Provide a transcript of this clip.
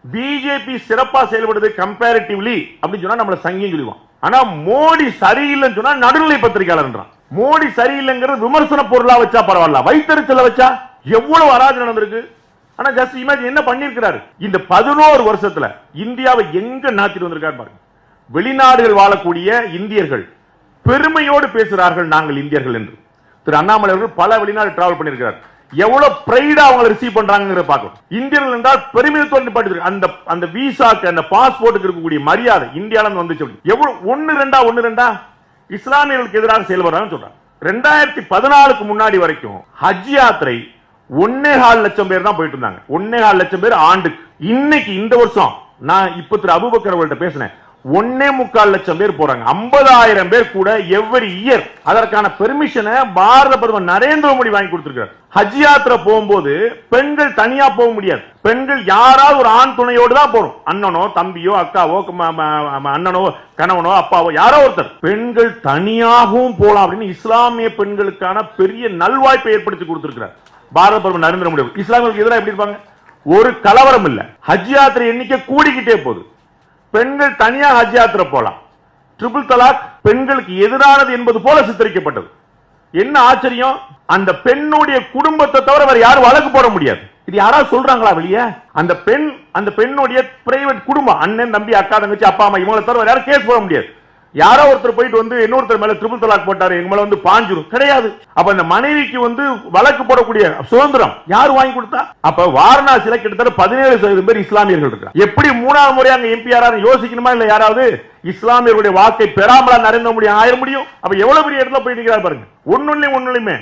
BJP சிறப்பா செயல்படுது comparatively அப்படின்னு சொன்னா நம்மள சங்கியம் சொல்லுவான். ஆனா மோடி சரியில்லைன்னு சொன்னா நடுநிலை பத்திரிகையாளர்ன்றான். மோடி சரியில்லைங்கிறது விமர்சன பொருளா வச்சா பரவாயில்ல, வைத்தறிச்சல வச்சா எவ்வளவு அராஜகம் நடந்திருக்கு. ஆனா ஜஸ்ட் இமேஜின் என்ன பண்ணிருக்கிறாரு இந்த 11 வருஷத்துல இந்தியாவை எங்க நாத்திட்டு வந்திருக்காரு பாருங்க. வெளிநாடுகள் வாழக்கூடிய இந்தியர்கள் பெருமையோடு பேசுகிறார்கள் நாங்கள் இந்தியர்கள் என்று. திரு அண்ணாமலை அவர்கள் பல வெளிநாடு டிராவல் பண்ணிருக்கிறார். எவ்வளவு பிரைடா அவங்க ரிசீவ் பண்றாங்க பார்க்கணும். இந்தியர்கள் என்றால் பெருமிதத்தோடு பாட்டு அந்த அந்த விசாக்கு அந்த பாஸ்போர்ட்டுக்கு இருக்கக்கூடிய மரியாதை இந்தியாவில வந்து சொல்லி எவ்வளவு ஒன்னு ரெண்டா இஸ்லாமியர்களுக்கு எதிராக செயல்படுறாங்க சொல்றாங்க. 2014க்கு முன்னாடி வரைக்கும் ஹஜ் யாத்திரை 1.25 லட்சம் பேர் தான் போயிட்டு இருந்தாங்க. 1.25 லட்சம் பேர் ஆண்டுக்கு. இன்னைக்கு இந்த வருஷம் நான் இப்ப திரு அபூபக்கர் அவர்கள்ட்ட பேசினேன், 1.25 லட்சம் பேர் போறாங்க. 50,000 பேர் கூட எவ்ரி இயர். அதற்கான பெர்மிஷனை பாரத பிரதமர் நரேந்திர மோடி வாங்கி கொடுத்திருக்கிறார். ஹஜ் யாத்திரை போகும்போது பெண்கள் தனியா போக முடியாது. பெண்கள் யாராவது ஒரு ஆண் துணையோடு தான் போறோம். அண்ணனோ தம்பியோ அக்காவோ அண்ணனோ கணவனோ அப்பாவோ யாரோ ஒருத்தர். பெண்கள் தனியாகவும் போலாம் அப்படின்னு இஸ்லாமிய பெண்களுக்கான பெரிய நல்வாய்ப்பை ஏற்படுத்தி கொடுத்திருக்கிறார் பாரத பிரதமர் நரேந்திர மோடி. இஸ்லாமியர்களுக்கு எதிராக எப்படி இருப்பாங்க? ஒரு கலவரம் இல்ல. ஹஜ் யாத்திரை எண்ணிக்கை கூடிக்கிட்டே போகுது. பெண்கள் தனியாக ஹஜ் யாத்திரை போலாம். ட்ரிபிள் தலாக் பெண்களுக்கு எதிரானது என்பது போல சித்தரிக்கப்பட்டது. என்ன ஆச்சரியம், அந்த பெண்ணுடைய குடும்பத்தை தவிர வேற யாரும் வழக்கு போட முடியாது. இது யாராவது சொல்றாங்களா வெளியே? அந்த பெண்ணுடைய பிரைவேட் குடும்பம், அண்ணன் தம்பி அக்கா தங்கச்சி அப்பா அம்மா இவங்களை தவிர வேற யாரும் கேஸ் போட முடியாது. யாரோ ஒருத்தர் போயிட்டு வந்து இன்னொருத்தர் மேல ட்ரிபிள் தலாக் போட்டாரு, எங்க மேல வந்து பாஞ்சிரும் கிடையாது. அப்ப அந்த மனைவிக்கு வந்து வழக்கு போடக்கூடிய சுதந்திரம் யார் வாங்கி கொடுத்தா? அப்ப வாரணாசியில கிட்டத்தட்ட 17% பேர் இஸ்லாமியர்கள் இருக்காங்க. எப்படி 3வது முறை அங்க எம்பி யாராவது யோசிக்கணுமா? இல்ல யாராவது இஸ்லாமியர்களுடைய வாக்கை பெறாமலா நரேந்திர மோடி ஆயிர முடியும்? அப்ப எவ்வளவு பெரிய இடத்துல போயிட்டு பாருங்க. ஒண்ணுமே